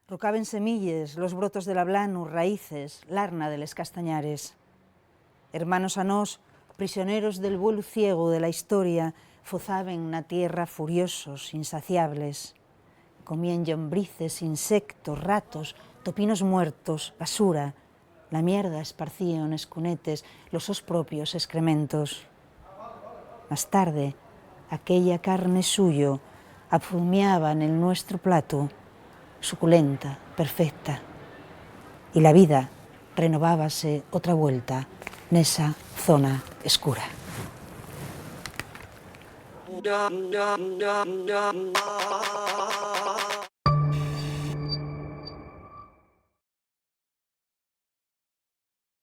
Rocaben semilles, los brotos del ablanu, raíces, l'arna de les castañares. Hermanos a nós, prisioneros del vuelo ciego de la historia, fozaben na tierra furiosos, insaciables. Comían lombrices, insectos, ratos, topinos muertos, basura. La mierda esparcía en escunetes los sus propios excrementos. Más tarde, aquella carne suyo afumeaba en el nuestro plato, suculenta, perfecta. Y la vida renovábase otra vuelta nesa zona escura.